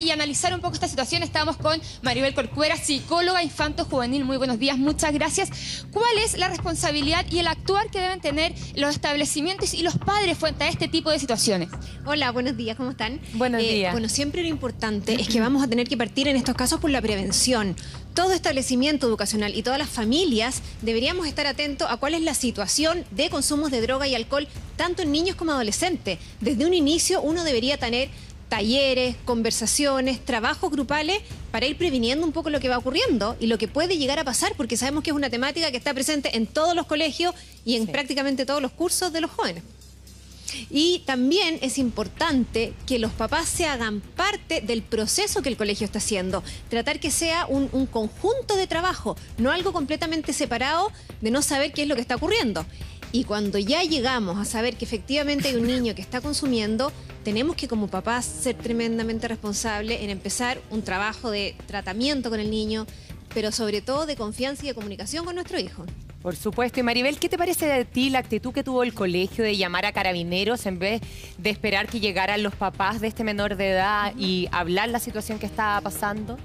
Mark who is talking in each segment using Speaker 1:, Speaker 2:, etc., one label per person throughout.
Speaker 1: y analizar un poco esta situación. Estamos con Maribel Corcuera, psicóloga infanto-juvenil. Muy buenos días, muchas gracias. ¿Cuál es la responsabilidad y el actuar que deben tener los establecimientos y los padres frente a este tipo de situaciones?
Speaker 2: Hola, buenos días, ¿cómo están?
Speaker 1: Buenos días.
Speaker 2: Bueno, siempre lo importante es que vamos a tener que partir en estos casos por la prevención. Todo establecimiento educacional y todas las familias deberíamos estar atentos a cuál es la situación de consumos de droga y alcohol, tanto en niños como adolescentes. Desde un inicio uno debería tener talleres, conversaciones, trabajos grupales para ir previniendo un poco lo que va ocurriendo y lo que puede llegar a pasar, porque sabemos que es una temática que está presente en todos los colegios y en prácticamente todos los cursos de los jóvenes. Y también es importante que los papás se hagan parte del proceso que el colegio está haciendo. Tratar que sea un conjunto de trabajo, no algo completamente separado de no saber qué es lo que está ocurriendo. Y cuando ya llegamos a saber que efectivamente hay un niño que está consumiendo, tenemos que como papás ser tremendamente responsables en empezar un trabajo de tratamiento con el niño, pero sobre todo de confianza y de comunicación con nuestro hijo.
Speaker 3: Por supuesto. Y Maribel, ¿qué te parece de ti la actitud que tuvo el colegio de llamar a carabineros en vez de esperar que llegaran los papás de este menor de edad y hablar la situación que estaba pasando?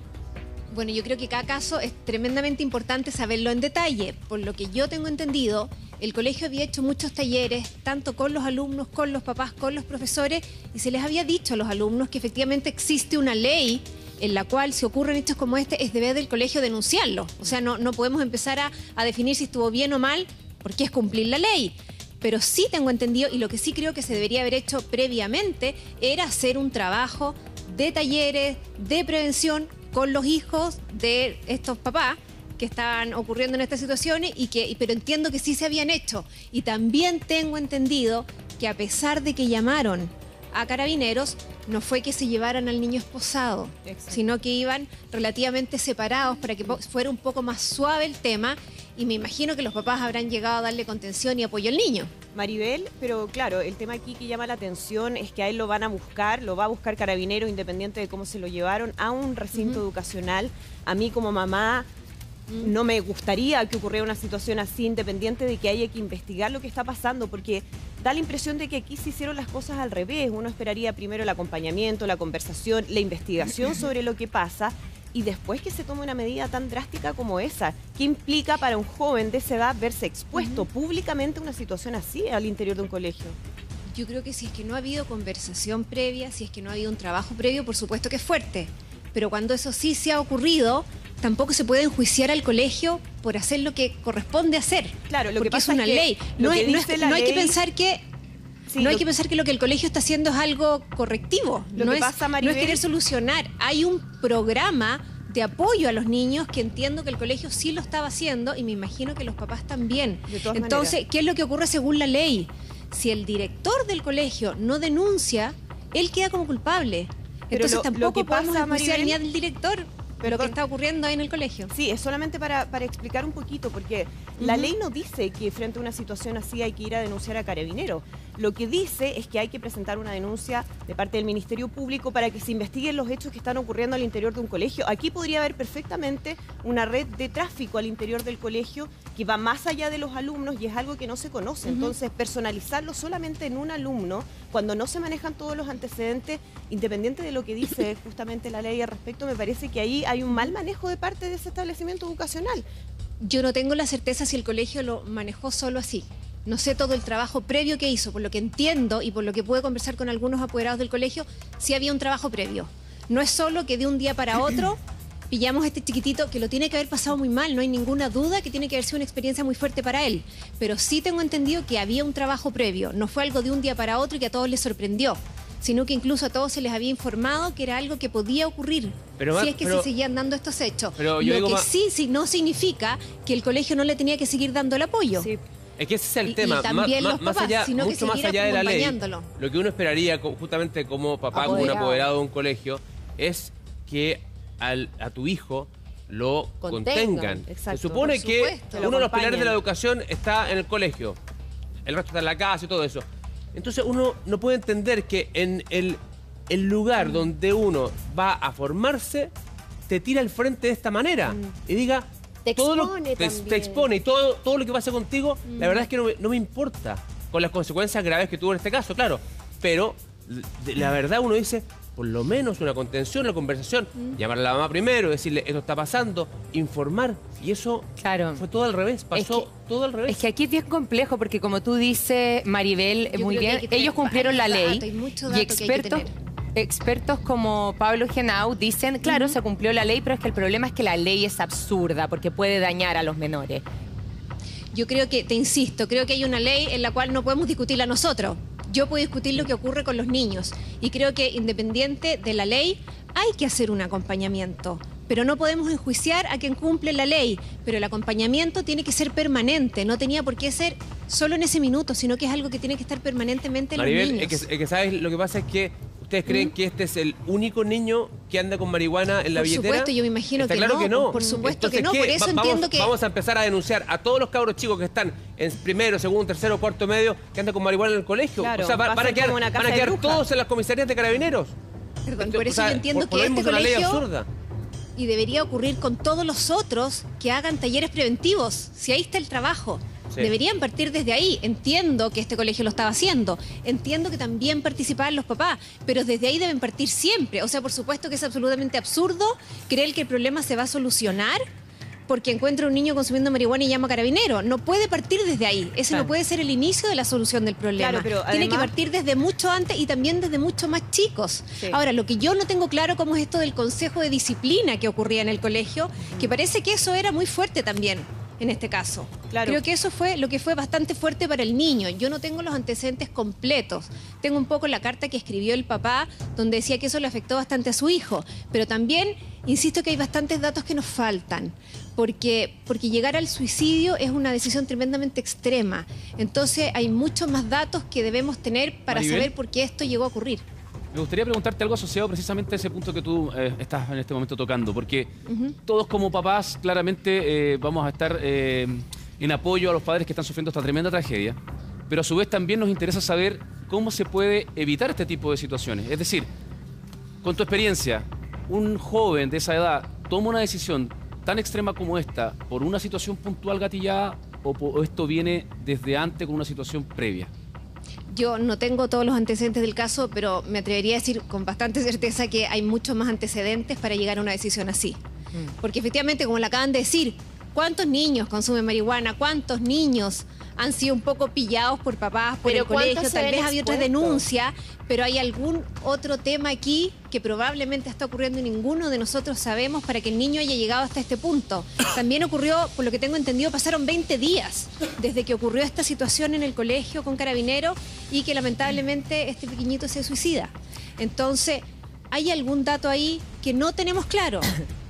Speaker 2: Bueno, yo creo que cada caso es tremendamente importante saberlo en detalle. Por lo que yo tengo entendido, el colegio había hecho muchos talleres, tanto con los alumnos, con los papás, con los profesores, y se les había dicho a los alumnos que efectivamente existe una ley en la cual, si ocurren hechos como este, es deber del colegio denunciarlo. O sea, no podemos empezar a definir si estuvo bien o mal, porque es cumplir la ley. Pero sí tengo entendido, y lo que sí creo que se debería haber hecho previamente, era hacer un trabajo de talleres, de prevención con los hijos de estos papás que estaban ocurriendo en estas situaciones, pero entiendo que sí se habían hecho. Y también tengo entendido que a pesar de que llamaron a carabineros, no fue que se llevaran al niño esposado, sino que iban relativamente separados para que fuera un poco más suave el tema, y me imagino que los papás habrán llegado a darle contención y apoyo al niño.
Speaker 4: Maribel, pero claro, el tema aquí que llama la atención es que a él lo van a buscar, lo va a buscar Carabineros, independiente de cómo se lo llevaron, a un recinto educacional. A mí como mamá no me gustaría que ocurriera una situación así, independiente de que haya que investigar lo que está pasando, porque da la impresión de que aquí se hicieron las cosas al revés. Uno esperaría primero el acompañamiento, la conversación, la investigación sobre lo que pasa, y después que se tome una medida tan drástica como esa. ¿Qué implica para un joven de esa edad verse expuesto públicamente a una situación así al interior de un colegio?
Speaker 2: Yo creo que si es que no ha habido conversación previa, si es que no ha habido un trabajo previo, por supuesto que es fuerte. Pero cuando eso sí se ha ocurrido, tampoco se puede enjuiciar al colegio por hacer lo que corresponde hacer.
Speaker 4: Claro, lo que
Speaker 2: porque
Speaker 4: pasa
Speaker 2: es una ley. No hay que pensar que...
Speaker 4: Sí,
Speaker 2: no hay que pensar que lo que el colegio está haciendo es algo correctivo.
Speaker 4: Lo que pasa, Maribel,
Speaker 2: no es querer solucionar. Hay un programa de apoyo a los niños que entiendo que el colegio sí lo estaba haciendo, y me imagino que los papás también. Entonces, ¿qué es lo que ocurre según la ley? Si el director del colegio no denuncia, él queda como culpable.
Speaker 4: Pero
Speaker 2: entonces tampoco podemos enjuiciar
Speaker 4: Maribel,
Speaker 2: ni al director lo que está ocurriendo ahí en el colegio.
Speaker 4: Sí, es solamente para explicar un poquito, porque la ley no dice que frente a una situación así hay que ir a denunciar a Carabineros. Lo que dice es que hay que presentar una denuncia de parte del Ministerio Público para que se investiguen los hechos que están ocurriendo al interior de un colegio. Aquí podría haber perfectamente una red de tráfico al interior del colegio que va más allá de los alumnos, y es algo que no se conoce. Entonces, personalizarlo solamente en un alumno, cuando no se manejan todos los antecedentes, independiente de lo que dice justamente la ley al respecto, me parece que ahí hay un mal manejo de parte de ese establecimiento educacional.
Speaker 2: Yo no tengo la certeza si el colegio lo manejó solo así. No sé todo el trabajo previo que hizo. Por lo que entiendo y por lo que pude conversar con algunos apoderados del colegio, sí había un trabajo previo. No es solo que de un día para otro pillamos a este chiquitito, que lo tiene que haber pasado muy mal, no hay ninguna duda que tiene que haber sido una experiencia muy fuerte para él. Pero sí tengo entendido que había un trabajo previo. No fue algo de un día para otro y que a todos les sorprendió, sino que incluso a todos se les había informado que era algo que podía ocurrir si es que se seguían dando estos hechos.
Speaker 5: Pero
Speaker 2: lo que sí no significa que el colegio no le tenía que seguir dando el apoyo.
Speaker 4: Sí.
Speaker 5: Es que ese es el tema,
Speaker 2: y también los papás,
Speaker 5: mucho más allá de la ley, lo que uno esperaría justamente como papá, como un apoderado de un colegio, es que a tu hijo lo contengan.
Speaker 4: Exacto.
Speaker 5: Se supone que uno de los pilares de la educación está en el colegio, el resto está en la casa y todo eso. Entonces uno no puede entender que en el lugar donde uno va a formarse, te tira al frente de esta manera y diga...
Speaker 6: Te
Speaker 5: expone y todo lo que pasa contigo, la verdad es que no me importa, con las consecuencias graves que tuvo en este caso, claro. Pero la verdad uno dice, por lo menos una contención, una conversación, llamar a la mamá primero, decirle esto está pasando, informar. Y eso fue todo al revés, pasó todo al revés.
Speaker 3: Es que aquí es bien complejo porque como tú dices, Maribel, muy bien, ellos cumplieron la ley y expertos como Pablo Genau dicen, claro, se cumplió la ley, pero es que el problema es que la ley es absurda porque puede dañar a los menores.
Speaker 2: Yo creo que, te insisto, creo que hay una ley en la cual no podemos discutirla nosotros. Yo puedo discutir lo que ocurre con los niños y creo que independiente de la ley hay que hacer un acompañamiento, pero no podemos enjuiciar a quien cumple la ley, pero el acompañamiento tiene que ser permanente, no tenía por qué ser solo en ese minuto, sino que es algo que tiene que estar permanentemente en
Speaker 5: Maribel,
Speaker 2: los niños.
Speaker 5: es que ¿sabes? Lo que pasa es que ¿ustedes creen que este es el único niño que anda con marihuana en la billetera?
Speaker 2: Por supuesto, yo me imagino
Speaker 5: que
Speaker 2: claro
Speaker 5: no. Que no.
Speaker 2: Por supuesto
Speaker 5: Entonces,
Speaker 2: que no,
Speaker 5: ¿qué?
Speaker 2: por eso entiendo que...
Speaker 5: Vamos a empezar a denunciar a todos los cabros chicos que están en primero, segundo, tercero, cuarto medio, que andan con marihuana en el colegio.
Speaker 4: Claro,
Speaker 5: o sea, van a quedar todos en las comisarías de carabineros.
Speaker 2: Perdón, por eso yo entiendo que
Speaker 5: este
Speaker 2: colegio... Y debería ocurrir con todos los otros que hagan talleres preventivos, si ahí está el trabajo. Sí. Deberían partir desde ahí. Entiendo que este colegio lo estaba haciendo, entiendo que también participaban los papás, pero desde ahí deben partir siempre. O sea, por supuesto que es absolutamente absurdo creer que el problema se va a solucionar porque encuentra un niño consumiendo marihuana y llama a carabinero. No puede partir desde ahí. Ese no puede ser el inicio de la solución del problema.
Speaker 4: Claro, pero
Speaker 2: tiene que partir desde mucho antes y también desde mucho más chicos. Sí. Ahora, lo que yo no tengo claro cómo es esto del consejo de disciplina que ocurría en el colegio, que parece que eso era muy fuerte también en este caso. Claro. Creo que eso fue lo que fue bastante fuerte para el niño. Yo no tengo los antecedentes completos. Tengo un poco la carta que escribió el papá, donde decía que eso le afectó bastante a su hijo. Pero también, insisto que hay bastantes datos que nos faltan. Porque llegar al suicidio es una decisión tremendamente extrema. Entonces hay muchos más datos que debemos tener para
Speaker 6: Maribel,
Speaker 2: saber por qué esto llegó a ocurrir.
Speaker 6: Me gustaría preguntarte algo asociado precisamente a ese punto que tú estás en este momento tocando, porque todos como papás claramente vamos a estar en apoyo a los padres que están sufriendo esta tremenda tragedia, pero a su vez también nos interesa saber cómo se puede evitar este tipo de situaciones. Es decir, con tu experiencia, un joven de esa edad toma una decisión tan extrema como esta por una situación puntual gatillada o esto viene desde antes con una situación previa.
Speaker 2: Yo no tengo todos los antecedentes del caso, pero me atrevería a decir con bastante certeza que hay muchos más antecedentes para llegar a una decisión así. Porque efectivamente, como le acaban de decir, ¿cuántos niños consumen marihuana? ¿Cuántos niños han sido un poco pillados por papás, por el colegio? Tal vez había otra denuncia, pero hay algún otro tema aquí que probablemente está ocurriendo y ninguno de nosotros sabemos para que el niño haya llegado hasta este punto. También ocurrió, por lo que tengo entendido, pasaron 20 días desde que ocurrió esta situación en el colegio con Carabineros y que lamentablemente este pequeñito se suicida. Entonces, hay algún dato ahí que no tenemos claro.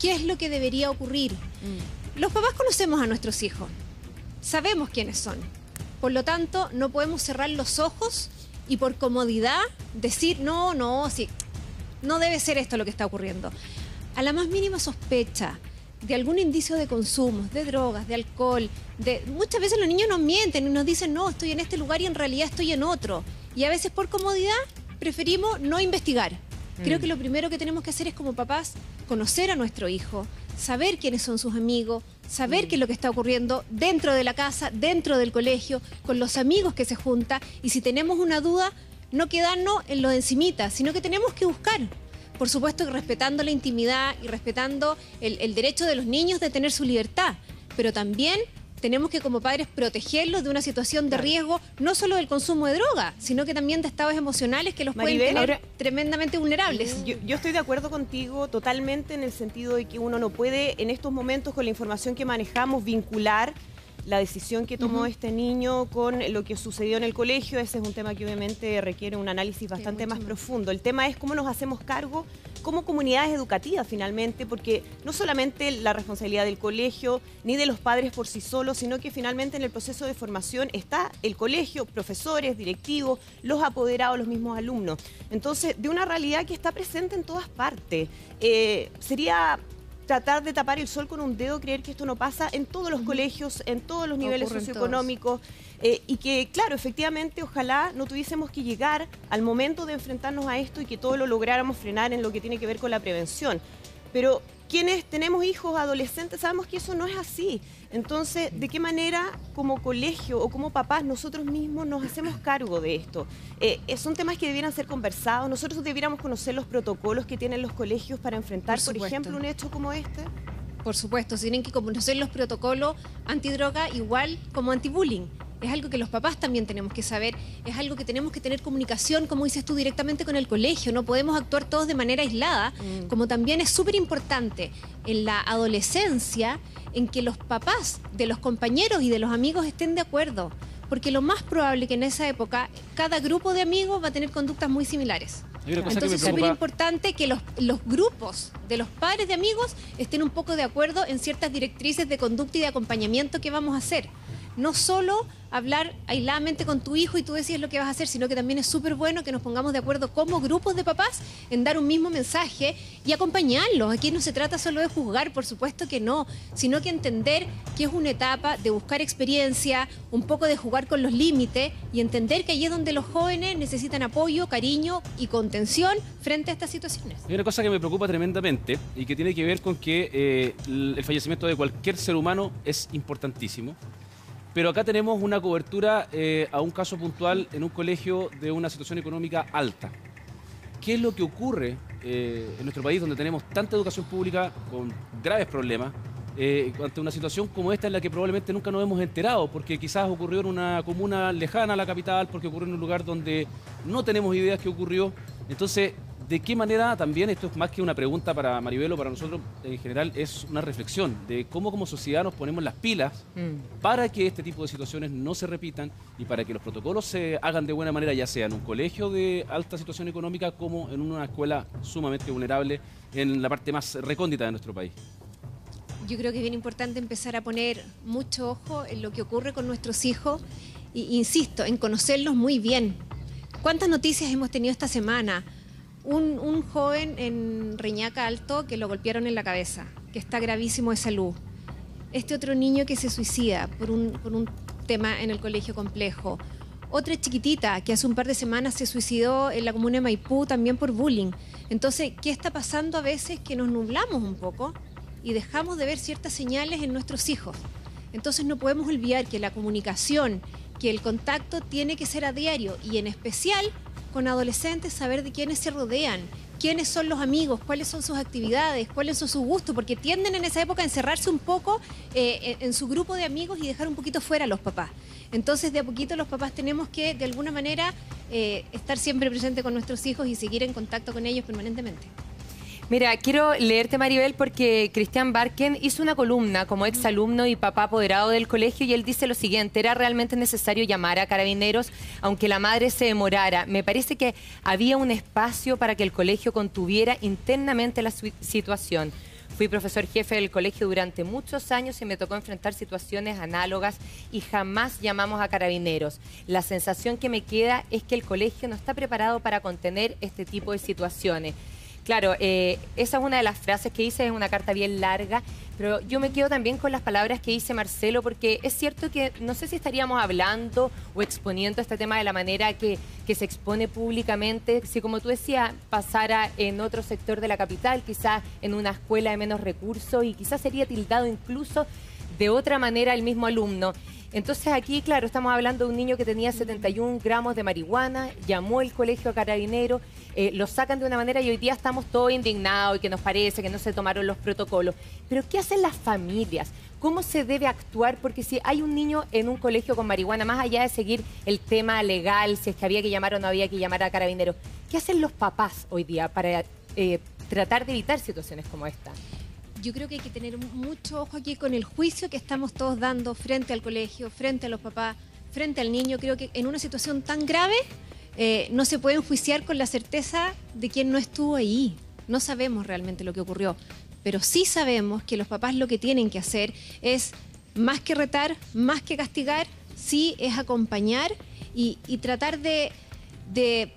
Speaker 2: ¿Qué es lo que debería ocurrir? Los papás conocemos a nuestros hijos, sabemos quiénes son. Por lo tanto, no podemos cerrar los ojos y por comodidad decir, sí, no debe ser esto lo que está ocurriendo. A la más mínima sospecha de algún indicio de consumo, de drogas, de alcohol, muchas veces los niños nos mienten y nos dicen, no, estoy en este lugar y en realidad estoy en otro. Y a veces por comodidad preferimos no investigar. Creo que lo primero que tenemos que hacer es como papás conocer a nuestro hijo, saber quiénes son sus amigos, saber qué es lo que está ocurriendo dentro de la casa, dentro del colegio, con los amigos que se juntan. Y si tenemos una duda, no quedarnos en lo de encimita, sino que tenemos que buscar. Por supuesto que respetando la intimidad y respetando el derecho de los niños de tener su libertad, pero también tenemos que como padres protegerlos de una situación de riesgo, no solo del consumo de droga, sino que también de estados emocionales que los pueden tener tremendamente vulnerables.
Speaker 4: Yo estoy de acuerdo contigo totalmente en el sentido de que uno no puede en estos momentos con la información que manejamos vincular la decisión que tomó este niño con lo que sucedió en el colegio. Ese es un tema que obviamente requiere un análisis bastante más profundo. El tema es cómo nos hacemos cargo como comunidades educativas finalmente, porque no solamente la responsabilidad del colegio ni de los padres por sí solos, sino que finalmente en el proceso de formación está el colegio, profesores, directivos, los apoderados, los mismos alumnos. Entonces, de una realidad que está presente en todas partes. Sería tratar de tapar el sol con un dedo, creer que esto no pasa en todos los colegios, en todos los niveles socioeconómicos, y que, claro, efectivamente, ojalá no tuviésemos que llegar al momento de enfrentarnos a esto y que todo lo lográramos frenar en lo que tiene que ver con la prevención. Pero quienes tenemos hijos adolescentes sabemos que eso no es así. Entonces, ¿de qué manera como colegio o como papás nosotros mismos nos hacemos cargo de esto? Son temas que debieran ser conversados. Nosotros debiéramos conocer los protocolos que tienen los colegios para enfrentar, por ejemplo, un hecho como este.
Speaker 2: Por supuesto, tienen que conocer los protocolos antidroga igual como antibullying. Es algo que los papás también tenemos que saber, es algo que tenemos que tener comunicación, como dices tú, directamente con el colegio. No podemos actuar todos de manera aislada, como también es súper importante en la adolescencia en que los papás de los compañeros y de los amigos estén de acuerdo. Porque lo más probable que en esa época cada grupo de amigos va a tener conductas muy similares. Entonces es súper importante que los grupos de los padres de amigos estén un poco de acuerdo en ciertas directrices de conducta y de acompañamiento que vamos a hacer. No solo hablar aisladamente con tu hijo y tú decides lo que vas a hacer, sino que también es súper bueno que nos pongamos de acuerdo como grupos de papás en dar un mismo mensaje y acompañarlos. Aquí no se trata solo de juzgar, por supuesto que no, sino que entender que es una etapa de buscar experiencia, un poco de jugar con los límites y entender que allí es donde los jóvenes necesitan apoyo, cariño y contención frente a estas situaciones.
Speaker 6: Hay una cosa que me preocupa tremendamente y que tiene que ver con que el fallecimiento de cualquier ser humano es importantísimo. Pero acá tenemos una cobertura a un caso puntual en un colegio de una situación económica alta. ¿Qué es lo que ocurre en nuestro país donde tenemos tanta educación pública con graves problemas ante una situación como esta en la que probablemente nunca nos hemos enterado? Porque quizás ocurrió en una comuna lejana a la capital, porque ocurrió en un lugar donde no tenemos ideas qué ocurrió. Entonces, ¿de qué manera también, esto es más que una pregunta para Maribel o para nosotros en general, es una reflexión de cómo como sociedad nos ponemos las pilas para que este tipo de situaciones no se repitan y para que los protocolos se hagan de buena manera, ya sea en un colegio de alta situación económica como en una escuela sumamente vulnerable en la parte más recóndita de nuestro país?
Speaker 2: Yo creo que es bien importante empezar a poner mucho ojo en lo que ocurre con nuestros hijos e insisto, en conocerlos muy bien. ¿Cuántas noticias hemos tenido esta semana? Un joven en Reñaca Alto que lo golpearon en la cabeza, que está gravísimo de salud. Este otro niño que se suicida por un tema en el colegio complejo. Otra chiquitita que hace un par de semanas se suicidó en la comuna de Maipú también por bullying. Entonces, ¿qué está pasando a veces? Que nos nublamos un poco y dejamos de ver ciertas señales en nuestros hijos. Entonces no podemos olvidar que la comunicación, que el contacto tiene que ser a diario y en especial con adolescentes, saber de quiénes se rodean, quiénes son los amigos, cuáles son sus actividades, cuáles son sus gustos, porque tienden en esa época a encerrarse un poco en su grupo de amigos y dejar un poquito fuera a los papás. Entonces, de a poquito los papás tenemos que, de alguna manera, estar siempre presentes con nuestros hijos y seguir en contacto con ellos permanentemente.
Speaker 3: Mira, quiero leerte, Maribel, porque Cristian Barken hizo una columna como exalumno y papá apoderado del colegio y él dice lo siguiente: era realmente necesario llamar a Carabineros, aunque la madre se demorara. Me parece que había un espacio para que el colegio contuviera internamente la situación. Fui profesor jefe del colegio durante muchos años y me tocó enfrentar situaciones análogas y jamás llamamos a Carabineros. La sensación que me queda es que el colegio no está preparado para contener este tipo de situaciones. Claro, esa es una de las frases que hice, es una carta bien larga, pero yo me quedo también con las palabras que dice Marcelo, porque es cierto que no sé si estaríamos hablando o exponiendo este tema de la manera que se expone públicamente, si como tú decías, pasara en otro sector de la capital, quizás en una escuela de menos recursos y quizás sería tildado incluso de otra manera el mismo alumno. Entonces aquí, claro, estamos hablando de un niño que tenía 71 gramos de marihuana, llamó el colegio a Carabineros, lo sacan de una manera y hoy día estamos todos indignados y que nos parece que no se tomaron los protocolos. Pero ¿qué hacen las familias? ¿Cómo se debe actuar? Porque si hay un niño en un colegio con marihuana, más allá de seguir el tema legal, si es que había que llamar o no había que llamar a Carabineros, ¿qué hacen los papás hoy día para tratar de evitar situaciones como esta?
Speaker 2: Yo creo que hay que tener mucho ojo aquí con el juicio que estamos todos dando frente al colegio, frente a los papás, frente al niño. Creo que en una situación tan grave no se puede enjuiciar con la certeza de quien no estuvo ahí. No sabemos realmente lo que ocurrió, pero sí sabemos que los papás lo que tienen que hacer es, más que retar, más que castigar, sí es acompañar y tratar de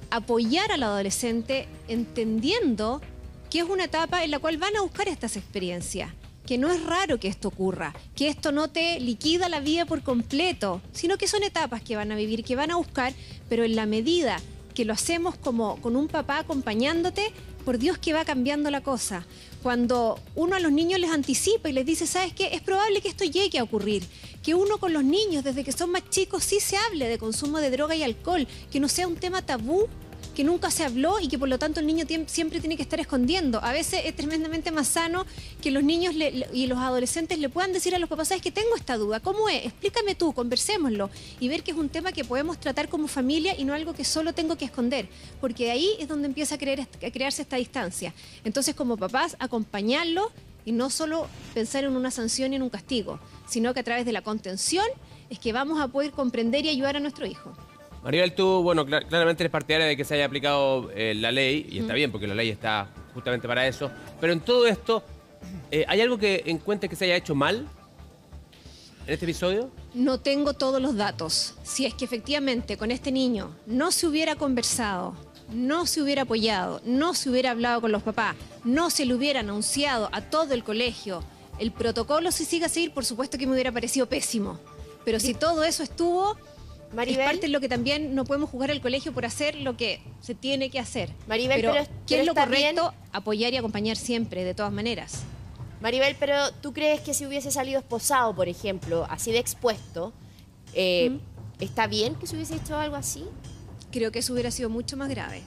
Speaker 2: apoyar al adolescente entendiendo que es una etapa en la cual van a buscar estas experiencias, que no es raro que esto ocurra, que esto no te liquida la vida por completo, sino que son etapas que van a vivir, que van a buscar, pero en la medida que lo hacemos como con un papá acompañándote, por Dios que va cambiando la cosa. Cuando uno a los niños les anticipa y les dice, ¿sabes qué? Es probable que esto llegue a ocurrir. Que uno con los niños, desde que son más chicos, sí se hable de consumo de droga y alcohol, que no sea un tema tabú, que nunca se habló y que por lo tanto el niño siempre tiene que estar escondiendo. A veces es tremendamente más sano que los niños y los adolescentes le puedan decir a los papás, ¿sabes qué? Tengo esta duda, ¿cómo es? Explícame tú, conversémoslo. Y ver que es un tema que podemos tratar como familia y no algo que solo tengo que esconder. Porque ahí es donde empieza a crearse esta distancia. Entonces, como papás, acompañarlo y no solo pensar en una sanción y en un castigo, sino que a través de la contención es que vamos a poder comprender y ayudar a nuestro hijo.
Speaker 5: Maribel, tú, bueno, claramente eres partidaria de que se haya aplicado la ley, y está bien, porque la ley está justamente para eso, pero en todo esto, ¿hay algo que encuentres que se haya hecho mal en este episodio?
Speaker 2: No tengo todos los datos. Si es que efectivamente con este niño no se hubiera conversado, no se hubiera apoyado, no se hubiera hablado con los papás, no se le hubiera anunciado a todo el colegio, el protocolo se sigue a seguir, por supuesto que me hubiera parecido pésimo. Pero si todo eso estuvo... Maribel, es parte de lo que también no podemos juzgar al colegio por hacer lo que se tiene que hacer.
Speaker 7: Maribel,
Speaker 2: pero ¿qué es lo correcto?
Speaker 7: Bien.
Speaker 2: Apoyar y acompañar siempre, de todas maneras.
Speaker 7: Maribel, pero ¿tú crees que si hubiese salido esposado, por ejemplo, así de expuesto, está bien que se hubiese hecho algo así?
Speaker 2: Creo que eso hubiera sido mucho más grave.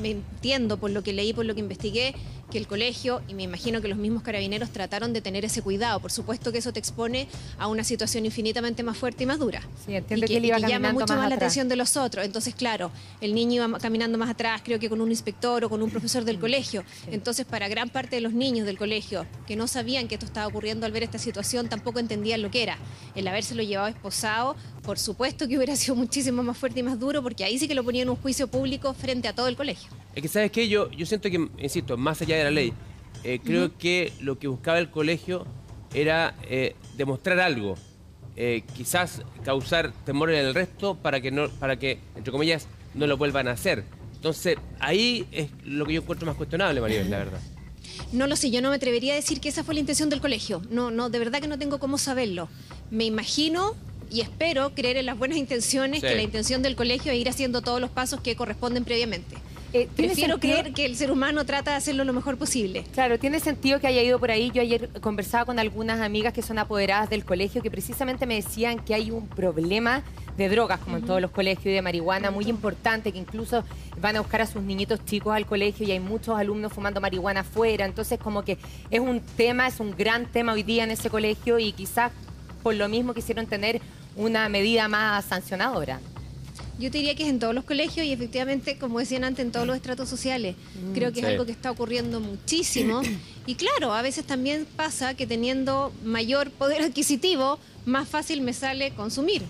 Speaker 2: Me entiendo por lo que leí, por lo que investigué, que el colegio, y me imagino que los mismos carabineros trataron de tener ese cuidado. Por supuesto que eso te expone a una situación infinitamente más fuerte y más dura.
Speaker 3: Sí, entiendo que él iba caminando
Speaker 2: llama mucho más la
Speaker 3: atrás.
Speaker 2: atención de los otros. Entonces, claro, el niño iba caminando más atrás, creo que con un inspector o con un profesor del colegio. Sí. Entonces, para gran parte de los niños del colegio que no sabían que esto estaba ocurriendo al ver esta situación, tampoco entendían lo que era. El habérselo llevado esposado, por supuesto que hubiera sido muchísimo más fuerte y más duro, porque ahí sí que lo ponían en un juicio público frente a todo el colegio.
Speaker 5: Es que, ¿sabes qué? Yo siento que, insisto, más allá de la ley, creo que lo que buscaba el colegio era demostrar algo. Quizás causar temor en el resto para que, entre comillas, no lo vuelvan a hacer. Entonces, ahí es lo que yo encuentro más cuestionable, Maribel, la verdad.
Speaker 2: No lo sé, yo no me atrevería a decir que esa fue la intención del colegio. No, de verdad que no tengo cómo saberlo. Me imagino y espero creer en las buenas intenciones, que la intención del colegio es ir haciendo todos los pasos que corresponden previamente. Prefiero creer que el ser humano trata de hacerlo lo mejor posible.
Speaker 3: Claro, tiene sentido que haya ido por ahí. Yo ayer conversaba con algunas amigas que son apoderadas del colegio que precisamente me decían que hay un problema de drogas, como en todos los colegios, y de marihuana muy importante, que incluso van a buscar a sus niñitos chicos al colegio y hay muchos alumnos fumando marihuana afuera. Entonces, como que es un tema, es un gran tema hoy día en ese colegio y quizás por lo mismo quisieron tener una medida más sancionadora.
Speaker 2: Yo te diría que es en todos los colegios y efectivamente, como decían antes, en todos los estratos sociales. Creo que es algo que está ocurriendo muchísimo. Y claro, a veces también pasa que teniendo mayor poder adquisitivo, más fácil me sale consumir.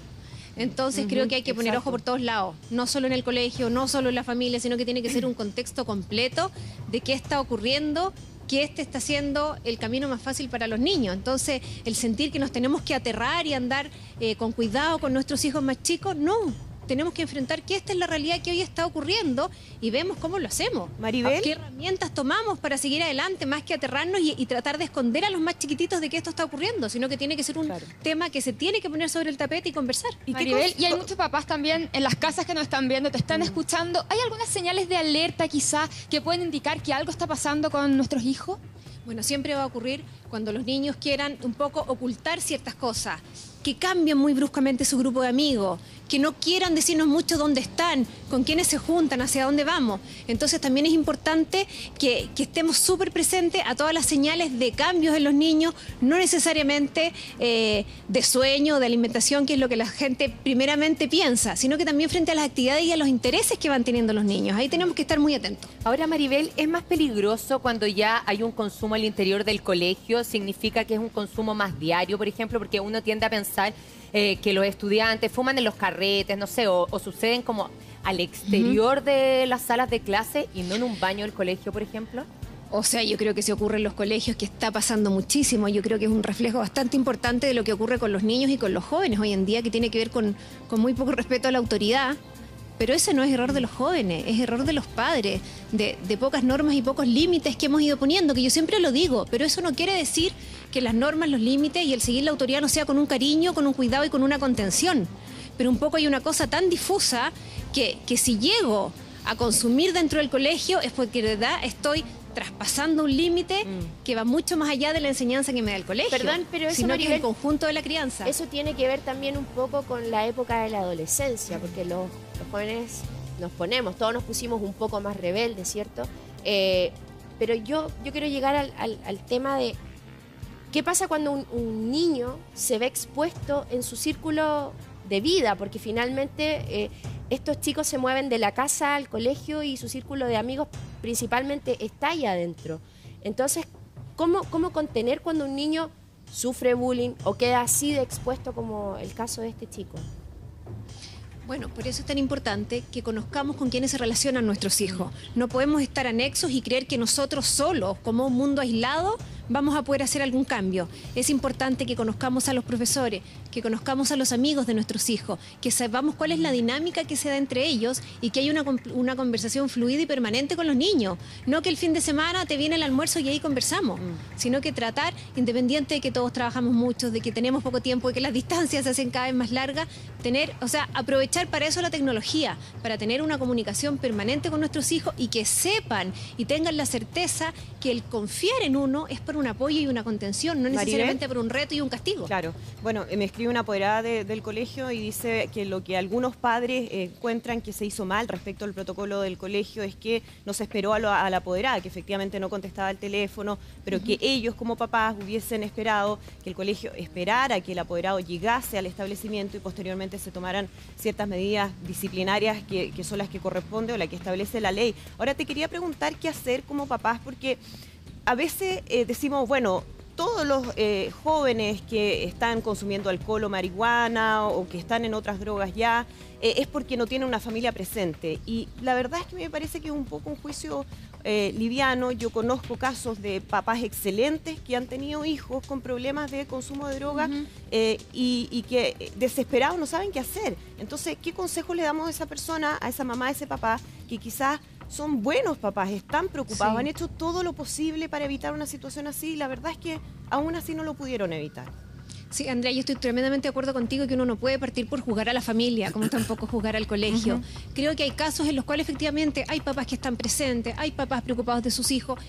Speaker 2: Entonces creo que hay que poner ojo por todos lados, no solo en el colegio, no solo en la familia, sino que tiene que ser un contexto completo de qué está ocurriendo, que este está siendo el camino más fácil para los niños. Entonces, el sentir que nos tenemos que aterrar y andar con cuidado con nuestros hijos más chicos, no. Tenemos que enfrentar que esta es la realidad que hoy está ocurriendo y vemos cómo lo hacemos.
Speaker 4: Maribel,
Speaker 2: ¿qué herramientas tomamos para seguir adelante más que aterrarnos y tratar de esconder a los más chiquititos de que esto está ocurriendo? Sino que tiene que ser un tema que se tiene que poner sobre el tapete y conversar.
Speaker 1: Maribel, y hay muchos papás también en las casas que nos están viendo, te están escuchando. ¿Hay algunas señales de alerta quizá que pueden indicar que algo está pasando con nuestros hijos?
Speaker 2: Bueno, siempre va a ocurrir cuando los niños quieran un poco ocultar ciertas cosas, que cambien muy bruscamente su grupo de amigos, que no quieran decirnos mucho dónde están, con quiénes se juntan, hacia dónde vamos. Entonces también es importante que estemos súper presentes a todas las señales de cambios en los niños, no necesariamente de sueño, de alimentación, que es lo que la gente primeramente piensa, sino que también frente a las actividades y a los intereses que van teniendo los niños. Ahí tenemos que estar muy atentos.
Speaker 3: Ahora, Maribel, ¿es más peligroso cuando ya hay un consumo al interior del colegio? ¿Significa que es un consumo más diario, por ejemplo? Porque uno tiende a pensar que los estudiantes fuman en los carretes, no sé, o suceden como al exterior de las salas de clase y no en un baño del colegio, por ejemplo.
Speaker 2: O sea, yo creo que se ocurre en los colegios, que está pasando muchísimo. Yo creo que es un reflejo bastante importante de lo que ocurre con los niños y con los jóvenes hoy en día, que tiene que ver con muy poco respeto a la autoridad. Pero ese no es error de los jóvenes, es error de los padres, de pocas normas y pocos límites que hemos ido poniendo, que yo siempre lo digo, pero eso no quiere decir que las normas, los límites y el seguir la autoridad no sea con un cariño, con un cuidado y con una contención. Pero un poco hay una cosa tan difusa que si llego a consumir dentro del colegio, es porque de verdad estoy traspasando un límite que va mucho más allá de la enseñanza que me da el colegio.
Speaker 7: Perdón, pero eso,
Speaker 2: sino
Speaker 7: Maribel,
Speaker 2: que es el conjunto de la crianza.
Speaker 7: Eso tiene que ver también un poco con la época de la adolescencia, porque los jóvenes todos nos pusimos un poco más rebeldes, ¿cierto? Pero yo quiero llegar al tema de qué pasa cuando un niño se ve expuesto en su círculo de vida, porque finalmente estos chicos se mueven de la casa al colegio y su círculo de amigos principalmente está ahí adentro. Entonces, ¿cómo contener cuando un niño sufre bullying o queda así de expuesto como el caso de este chico?
Speaker 2: Bueno, por eso es tan importante que conozcamos con quiénes se relacionan nuestros hijos. No podemos estar anexos y creer que nosotros solos, como un mundo aislado, vamos a poder hacer algún cambio. Es importante que conozcamos a los profesores, que conozcamos a los amigos de nuestros hijos, que sepamos cuál es la dinámica que se da entre ellos y que hay una conversación fluida y permanente con los niños. No que el fin de semana te viene el almuerzo y ahí conversamos, sino que tratar, independiente de que todos trabajamos mucho, de que tenemos poco tiempo y que las distancias se hacen cada vez más largas, aprovechar para eso la tecnología, para tener una comunicación permanente con nuestros hijos y que sepan y tengan la certeza que el confiar en uno es por un apoyo y una contención, no necesariamente por un reto y un castigo.
Speaker 4: Claro. Bueno, me escribe una apoderada del colegio y dice que lo que algunos padres encuentran que se hizo mal respecto al protocolo del colegio es que no se esperó a la apoderada, que efectivamente no contestaba el teléfono, pero que ellos como papás hubiesen esperado que el colegio esperara que el apoderado llegase al establecimiento y posteriormente se tomaran ciertas medidas disciplinarias que son las que corresponde o las que establece la ley. Ahora te quería preguntar qué hacer como papás, porque a veces decimos, bueno, todos los jóvenes que están consumiendo alcohol o marihuana o que están en otras drogas ya, es porque no tienen una familia presente. Y la verdad es que me parece que es un poco un juicio liviano. Yo conozco casos de papás excelentes que han tenido hijos con problemas de consumo de droga y que desesperados no saben qué hacer. Entonces, ¿qué consejo le damos a esa persona, a esa mamá, a ese papá, que quizás son buenos papás, están preocupados, han hecho todo lo posible para evitar una situación así y la verdad es que aún así no lo pudieron evitar?
Speaker 2: Sí, Andrea, yo estoy tremendamente de acuerdo contigo que uno no puede partir por juzgar a la familia, como tampoco juzgar al colegio. Creo que hay casos en los cuales efectivamente hay papás que están presentes, hay papás preocupados de sus hijos,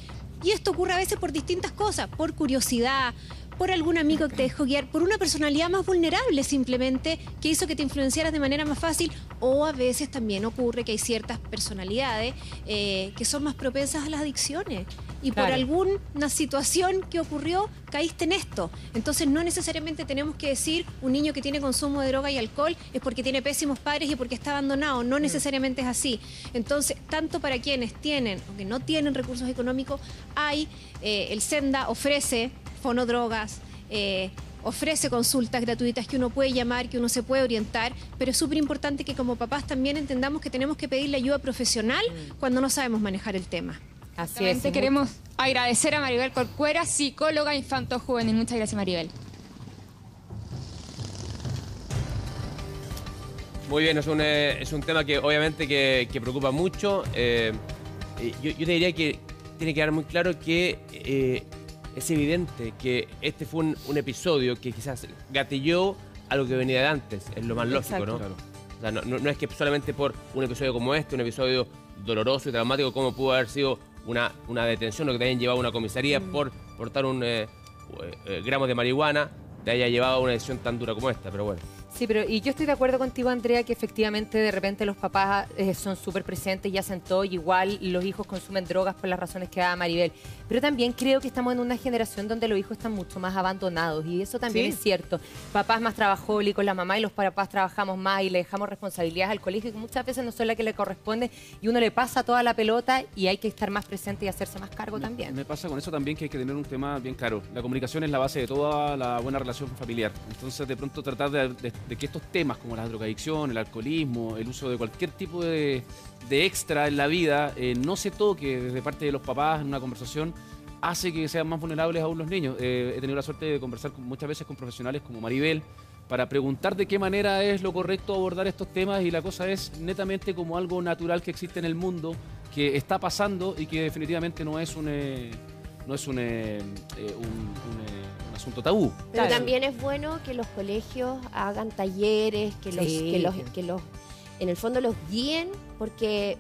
Speaker 2: y esto ocurre a veces por distintas cosas, por curiosidad, por algún amigo que te dejó guiar, por una personalidad más vulnerable simplemente, que hizo que te influenciaras de manera más fácil, o a veces también ocurre que hay ciertas personalidades que son más propensas a las adicciones. Y por alguna situación que ocurrió, caíste en esto. Entonces no necesariamente tenemos que decir un niño que tiene consumo de droga y alcohol es porque tiene pésimos padres y porque está abandonado. No necesariamente es así. Entonces, tanto para quienes tienen o que no tienen recursos económicos, el Senda ofrece fonodrogas, ofrece consultas gratuitas que uno puede llamar, que uno se puede orientar, pero es súper importante que como papás también entendamos que tenemos que pedirle ayuda profesional cuando no sabemos manejar el tema.
Speaker 1: Así es. Queremos agradecer a Maribel Corcuera, psicóloga infanto-juvenil. Muchas gracias, Maribel.
Speaker 5: Muy bien, es un tema que obviamente que preocupa mucho. Yo te diría que tiene que quedar muy claro que es evidente que este fue un episodio que quizás gatilló algo que venía de antes, es lo más lógico, ¿no? Claro. O sea, no es que solamente por un episodio como este, un episodio doloroso y traumático como pudo haber sido una detención o que te hayan llevado a una comisaría por portar un gramos de marihuana, te haya llevado a una decisión tan dura como esta, pero bueno.
Speaker 3: Sí, y yo estoy de acuerdo contigo, Andrea, que efectivamente de repente los papás son súper presentes y hacen todo, y igual los hijos consumen drogas por las razones que da Maribel. Pero también creo que estamos en una generación donde los hijos están mucho más abandonados, y eso también es cierto. Papás más trabajólicos, la mamá y los papás trabajamos más y le dejamos responsabilidades al colegio que muchas veces no son las que le corresponde, y uno le pasa toda la pelota y hay que estar más presente y hacerse más cargo también.
Speaker 6: Me pasa con eso también que hay que tener un tema bien claro. La comunicación es la base de toda la buena relación familiar. Entonces, de pronto tratar de que estos temas como la drogadicción, el alcoholismo, el uso de cualquier tipo de extra en la vida no se toque desde parte de los papás en una conversación, hace que sean más vulnerables aún los niños. He tenido la suerte de conversar muchas veces con profesionales como Maribel para preguntar de qué manera es lo correcto abordar estos temas, y la cosa es netamente como algo natural que existe en el mundo, que está pasando y que definitivamente no es un asunto tabú.
Speaker 7: Pero también es bueno que los colegios hagan talleres, que los en el fondo los guíen, porque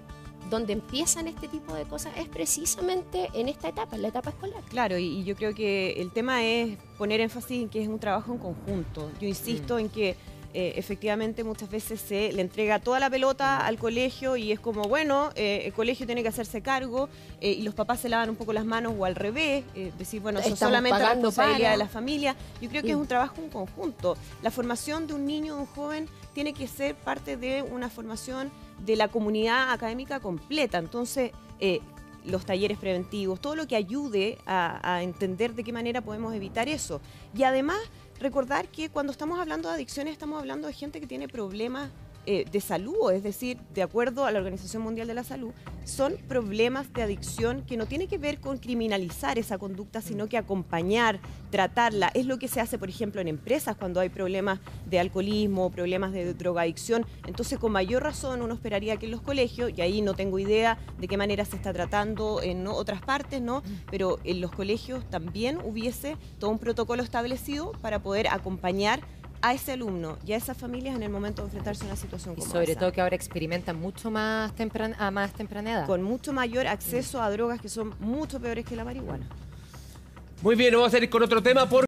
Speaker 7: donde empiezan este tipo de cosas es precisamente en esta etapa, en la etapa escolar.
Speaker 4: Claro, y yo creo que el tema es poner énfasis en que es un trabajo en conjunto. Yo insisto en que efectivamente muchas veces se le entrega toda la pelota al colegio y es como, bueno, el colegio tiene que hacerse cargo y los papás se lavan un poco las manos o al revés, decir, bueno, eso solamente la responsabilidad de la familia. Yo creo que es un trabajo en conjunto. La formación de un niño, de un joven, tiene que ser parte de una formación de la comunidad académica completa. Entonces, los talleres preventivos, todo lo que ayude a entender de qué manera podemos evitar eso. Y además, recordar que cuando estamos hablando de adicciones, estamos hablando de gente que tiene problemas de salud, es decir, de acuerdo a la Organización Mundial de la Salud, son problemas de adicción que no tiene que ver con criminalizar esa conducta, sino que acompañar, tratarla. Es lo que se hace, por ejemplo, en empresas cuando hay problemas de alcoholismo, problemas de drogadicción. Entonces, con mayor razón, uno esperaría que en los colegios, y ahí no tengo idea de qué manera se está tratando en otras partes, ¿no? Pero en los colegios también hubiese todo un protocolo establecido para poder acompañar a ese alumno y a esas familias en el momento de enfrentarse a una situación como esa.
Speaker 3: Y sobre todo que ahora experimentan mucho más a más temprana edad.
Speaker 4: Con mucho mayor acceso a drogas que son mucho peores que la marihuana.
Speaker 5: Muy bien, vamos a ir con otro tema.